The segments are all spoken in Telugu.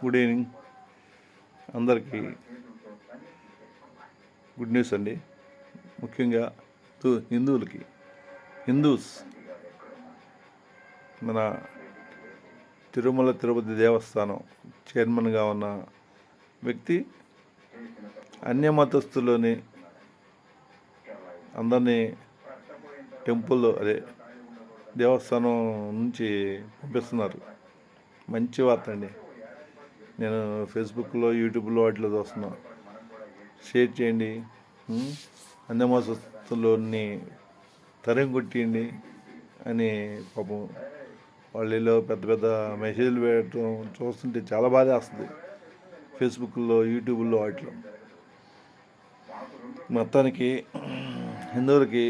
గుడ్ ఈవినింగ్ అందరికీ. గుడ్ న్యూస్ అండి. ముఖ్యంగా హిందూస్ మన తిరుమల తిరుపతి దేవస్థానం చైర్మన్గా ఉన్న వ్యక్తి అన్య మతస్థులని అందరినీ దేవస్థానం నుంచి పంపిస్తున్నారు. మంచి వార్త అండి. నేను ఫేస్బుక్లో, యూట్యూబ్లో వాటిలో చూస్తున్నా. షేర్ చేయండి. అన్య మతస్థులని తరిమి కొట్టియండి అని పాపం వాళ్ళలో పెద్ద పెద్ద మెసేజ్లు పెట్టడం చూస్తుంటే చాలా బాధ వేస్తుంది. ఫేస్బుక్లో, యూట్యూబ్లో వాటిలో మొత్తానికి హిందువులకి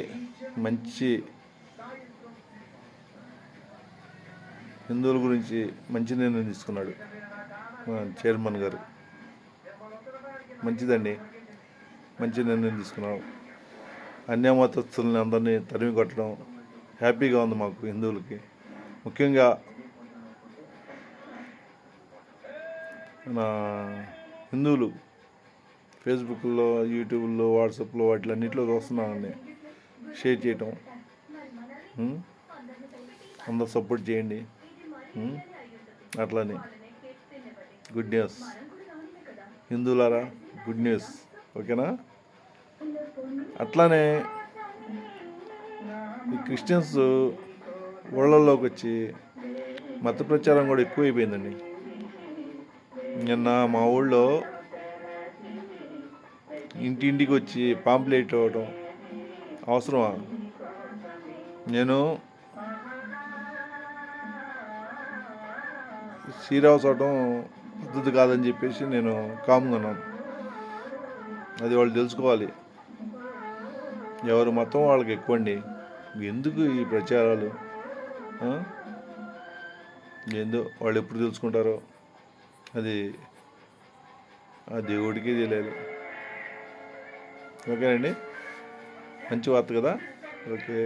హిందువుల గురించి మంచి నిర్ణయం తీసుకున్నాడు చైర్మన్ గారు. మంచిదండి, మంచి నిర్ణయం తీసుకున్నాం. అన్య మతస్థులని అందరినీ తరిమి కొట్టడం హ్యాపీగా ఉంది మాకు హిందువులకి. ముఖ్యంగా మన హిందువులు ఫేస్బుక్లో, యూట్యూబ్లో, వాట్సాప్లో వాటిలన్నింటిలో చూస్తున్నామండి. షేర్ చేయటం, అందరు సపోర్ట్ చేయండి. అట్లానే గుడ్ న్యూస్ హిందువులారా, గుడ్ న్యూస్. ఓకేనా? అట్లానే ఈ క్రిస్టియన్స్ ఊళ్ళల్లోకి వచ్చి మత ప్రచారం కూడా ఎక్కువైపోయిందండి. నిన్న మా ఊళ్ళో ఇంటింటికి వచ్చి పాంప్లెట్ ఇవ్వడం అవసరమా? నేను సీరియస్ అవడం పద్ధతి కాదని చెప్పేసి నేను కామ్గా ఉన్నాను. అది వాళ్ళు తెలుసుకోవాలి. ఎవరి మతం వాళ్ళకి ఎక్కువండి. ఎందుకు ఈ ప్రచారాలు? ఏందో వాళ్ళు ఎప్పుడు తెలుసుకుంటారో అది ఆ దేవుడికి తెలియాలి. ఓకేనండి, మంచి వార్త కదా. ఓకే.